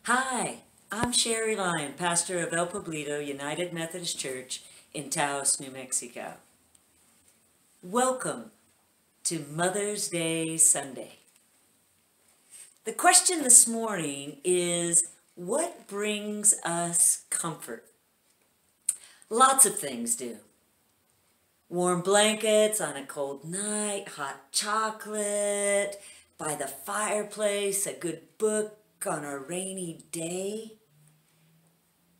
Hi, I'm Sherry Lyon, pastor of El Pueblito United Methodist Church in Taos, New Mexico. Welcome to Mother's Day Sunday. The question this morning is, what brings us comfort? Lots of things do. Warm blankets on a cold night, hot chocolate, by the fireplace, a good book on a rainy day,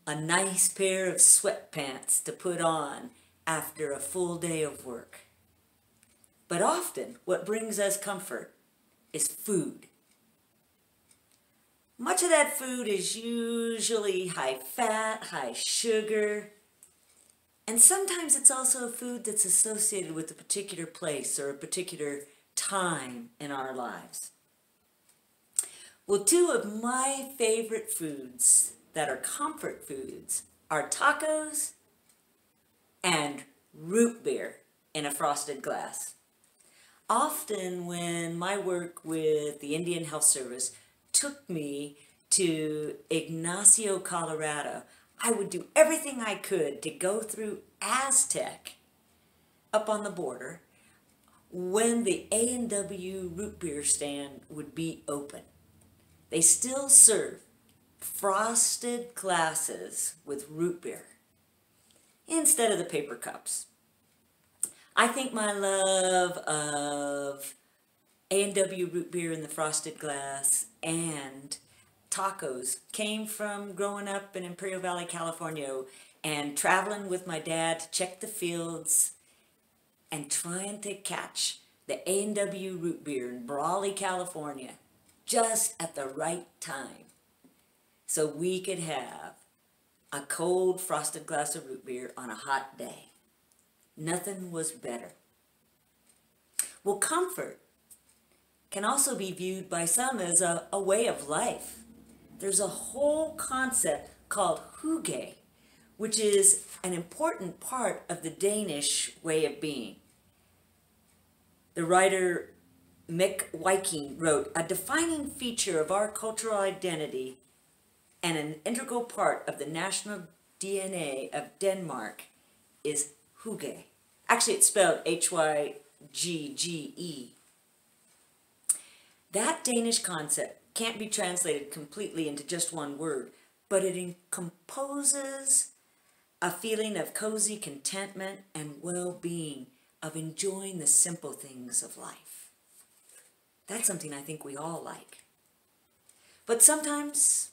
a nice pair of sweatpants to put on after a full day of work. But often what brings us comfort is food. Much of that food is usually high fat, high sugar, and sometimes it's also a food that's associated with a particular place or a particular time in our lives. Well, two of my favorite foods that are comfort foods are tacos and root beer in a frosted glass. Often when my work with the Indian Health Service took me to Ignacio, Colorado, I would do everything I could to go through Aztec up on the border when the A&W root beer stand would be open. They still serve frosted glasses with root beer instead of the paper cups. I think my love of A&W root beer in the frosted glass and tacos came from growing up in Imperial Valley, California, and traveling with my dad to check the fields and trying to catch the A&W root beer in Brawley, California, just at the right time so we could have a cold frosted glass of root beer on a hot day. Nothing was better. Well, comfort can also be viewed by some as a way of life. There's a whole concept called hygge, which is an important part of the Danish way of being. The writer Mick Viking wrote, "A defining feature of our cultural identity and an integral part of the national DNA of Denmark is hygge." Actually, it's spelled H-Y-G-G-E. That Danish concept can't be translated completely into just one word, but it composes a feeling of cozy contentment and well-being, of enjoying the simple things of life. That's something I think we all like. But sometimes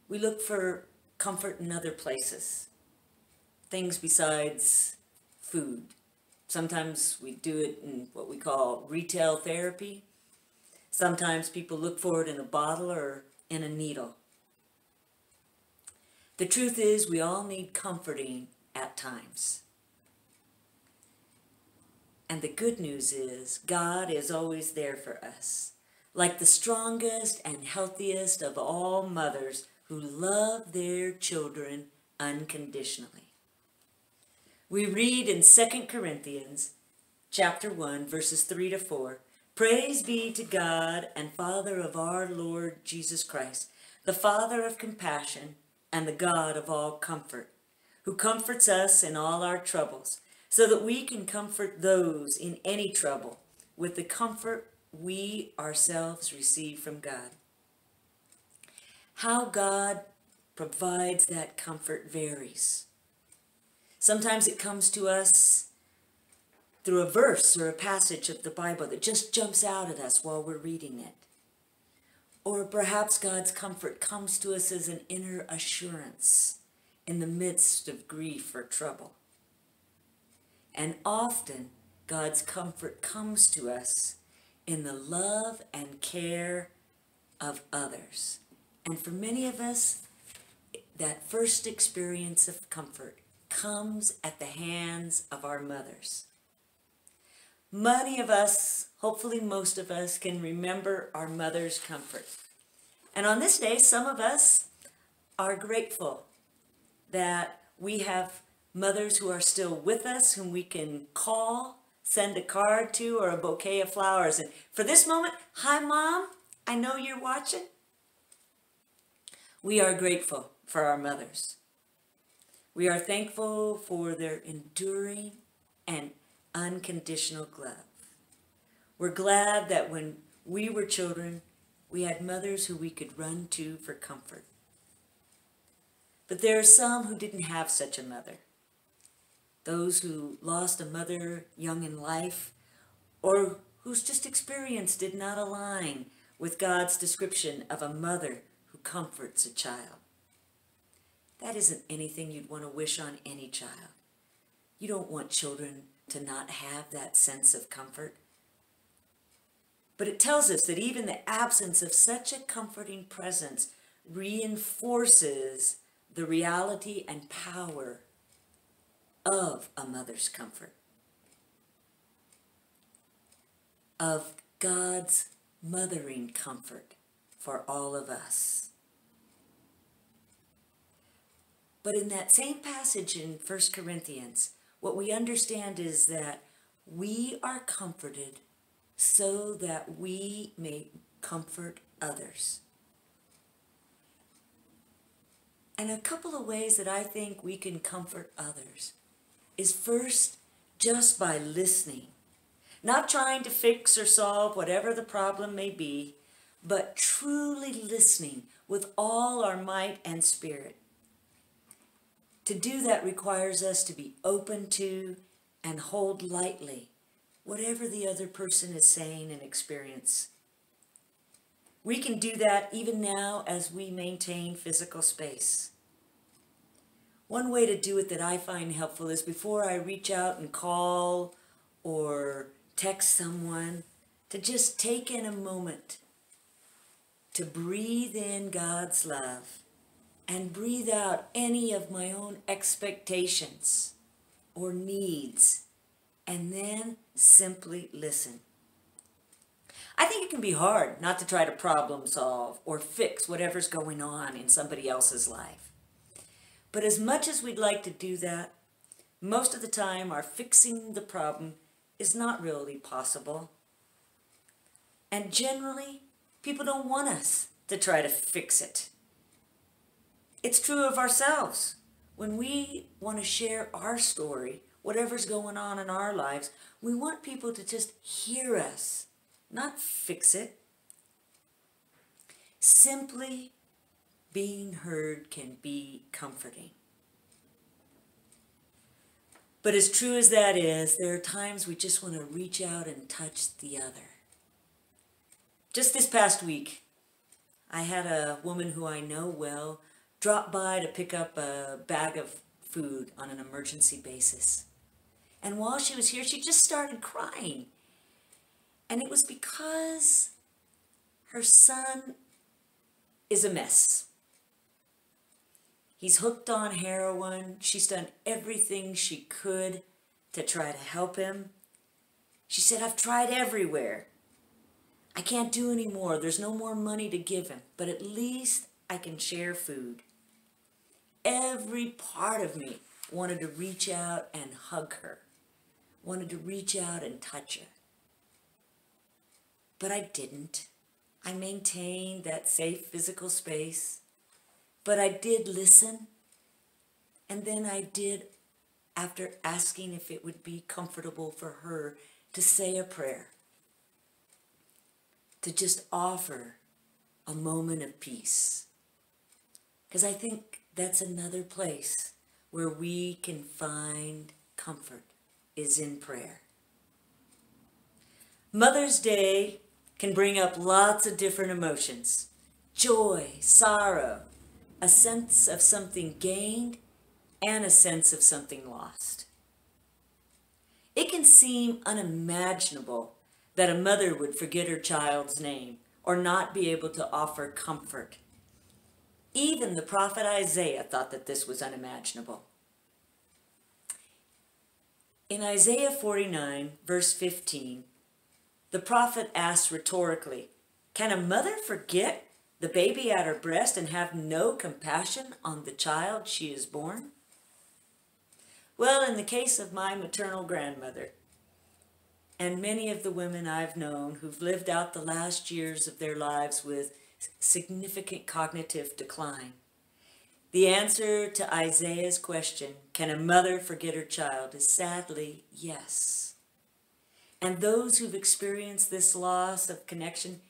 we look for comfort in other places, things besides food. Sometimes we do it in what we call retail therapy. Sometimes people look for it in a bottle or in a needle. The truth is, we all need comforting at times. And the good news is, God is always there for us, like the strongest and healthiest of all mothers who love their children unconditionally. We read in 2 Corinthians chapter 1, verses 3 to 4, "Praise be to God and Father of our Lord Jesus Christ, the Father of compassion and the God of all comfort, who comforts us in all our troubles, so that we can comfort those in any trouble with the comfort we ourselves receive from God." How God provides that comfort varies. Sometimes it comes to us through a verse or a passage of the Bible that just jumps out at us while we're reading it. Or perhaps God's comfort comes to us as an inner assurance in the midst of grief or trouble. And often God's comfort comes to us in the love and care of others. And for many of us, that first experience of comfort comes at the hands of our mothers. Many of us, hopefully most of us, can remember our mother's comfort. And on this day, some of us are grateful that we have mothers who are still with us, whom we can call, send a card to, or a bouquet of flowers. And for this moment, hi Mom, I know you're watching. We are grateful for our mothers. We are thankful for their enduring and unconditional love. We're glad that when we were children, we had mothers who we could run to for comfort. But there are some who didn't have such a mother. Those who lost a mother young in life, or whose just experience did not align with God's description of a mother who comforts a child. That isn't anything you'd want to wish on any child. You don't want children to not have that sense of comfort. But it tells us that even the absence of such a comforting presence reinforces the reality and power of a mother's comfort, of God's mothering comfort for all of us. But in that same passage in 1 Corinthians, what we understand is that we are comforted so that we may comfort others. And a couple of ways that I think we can comfort others is first, just by listening. Not trying to fix or solve whatever the problem may be, but truly listening with all our might and spirit. To do that requires us to be open to and hold lightly whatever the other person is saying and experience. We can do that even now as we maintain physical space. One way to do it that I find helpful is before I reach out and call or text someone, to just take in a moment to breathe in God's love and breathe out any of my own expectations or needs, and then simply listen. I think it can be hard not to try to problem solve or fix whatever's going on in somebody else's life. But as much as we'd like to do that, most of the time our fixing the problem is not really possible. And generally, people don't want us to try to fix it. It's true of ourselves. When we want to share our story, whatever's going on in our lives, we want people to just hear us, not fix it. Simply being heard can be comforting. But as true as that is, there are times we just want to reach out and touch the other. Just this past week, I had a woman who I know well drop by to pick up a bag of food on an emergency basis. And while she was here, she just started crying. And it was because her son is a mess. He's hooked on heroin. She's done everything she could to try to help him. She said, I've tried everywhere. I can't do any more. There's no more money to give him, but at least I can share food. Every part of me wanted to reach out and hug her, wanted to reach out and touch her. But I didn't. I maintained that safe physical space. But I did listen, and then I did, after asking if it would be comfortable for her, to say a prayer, to just offer a moment of peace. Because I think that's another place where we can find comfort, is in prayer. Mother's Day can bring up lots of different emotions: joy, sorrow, a sense of something gained, and a sense of something lost. It can seem unimaginable that a mother would forget her child's name or not be able to offer comfort. Even the prophet Isaiah thought that this was unimaginable. In Isaiah 49, verse 15, the prophet asks rhetorically, "Can a mother forget the baby at her breast and have no compassion on the child she has born?" Well, in the case of my maternal grandmother, and many of the women I've known who've lived out the last years of their lives with significant cognitive decline, The answer to Isaiah's question, can a mother forget her child, is sadly yes. And those who've experienced this loss of connection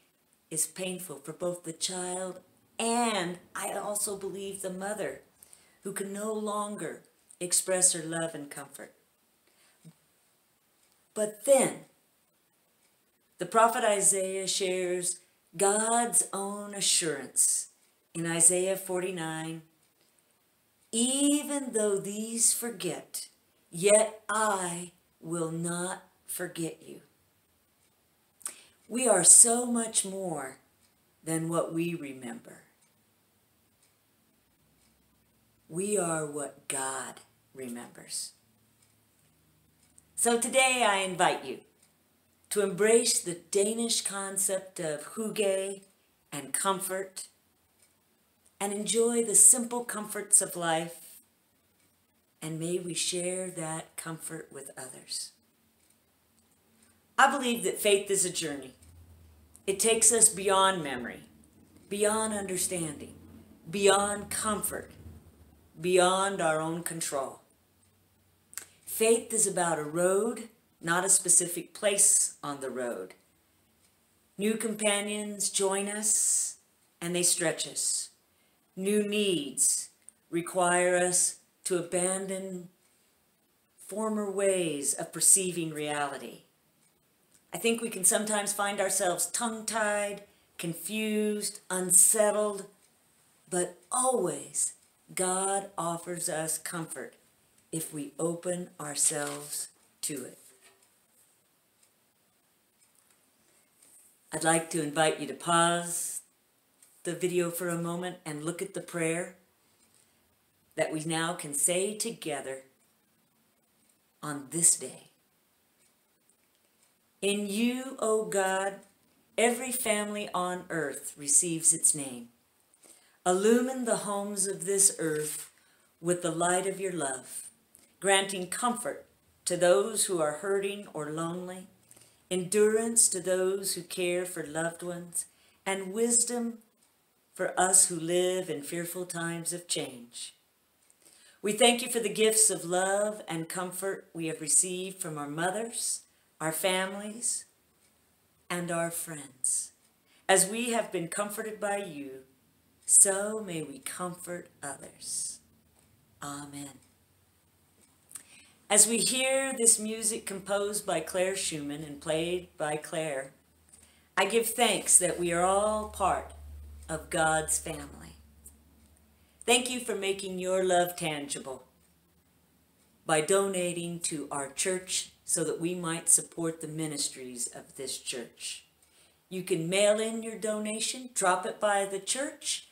is painful for both the child and, I also believe, the mother, who can no longer express her love and comfort. But then, the prophet Isaiah shares God's own assurance in Isaiah 49, even though these forget, yet I will not forget you. We are so much more than what we remember. We are what God remembers. So today I invite you to embrace the Danish concept of hygge and comfort, and enjoy the simple comforts of life, and may we share that comfort with others. I believe that faith is a journey. It takes us beyond memory, beyond understanding, beyond comfort, beyond our own control. Faith is about a road, not a specific place on the road. New companions join us and they stretch us. New needs require us to abandon former ways of perceiving reality. I think we can sometimes find ourselves tongue-tied, confused, unsettled, but always God offers us comfort if we open ourselves to it. I'd like to invite you to pause the video for a moment and look at the prayer that we now can say together on this day. In you, O God, every family on earth receives its name. Illumine the homes of this earth with the light of your love, granting comfort to those who are hurting or lonely, endurance to those who care for loved ones, and wisdom for us who live in fearful times of change. We thank you for the gifts of love and comfort we have received from our mothers, our families, and our friends. As we have been comforted by you, so may we comfort others. Amen. As we hear this music composed by Claire Schumann and played by Claire, I give thanks that we are all part of God's family. Thank you for making your love tangible by donating to our church so that we might support the ministries of this church. You can mail in your donation, drop it by the church,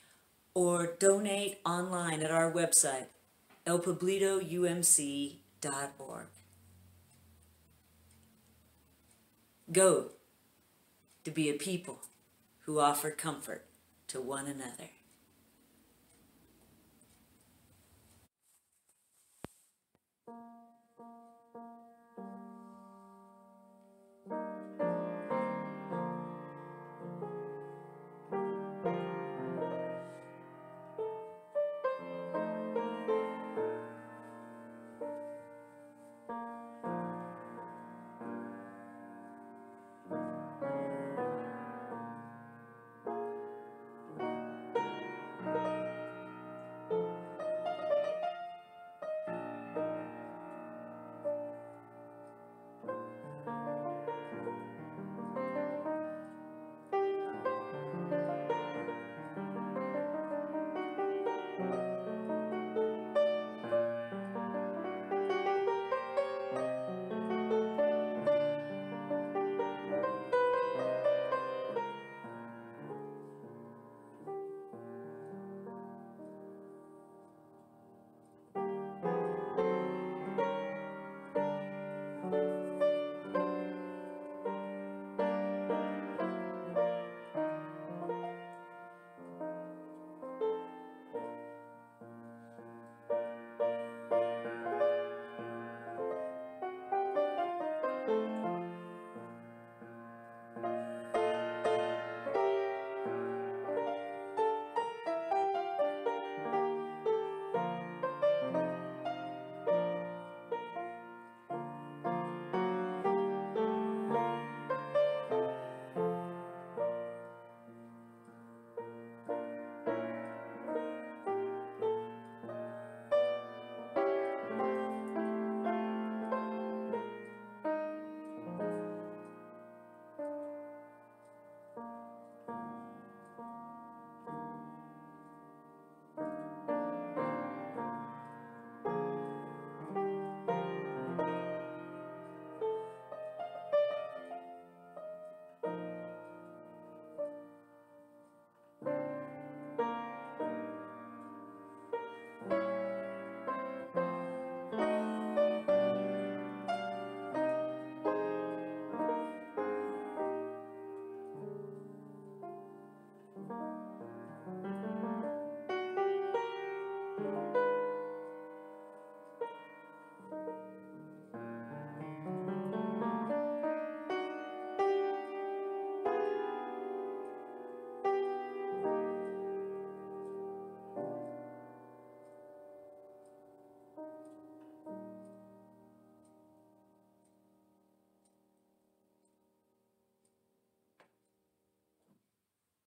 or donate online at our website, elpoblitoumc.org. Go to be a people who offer comfort to one another.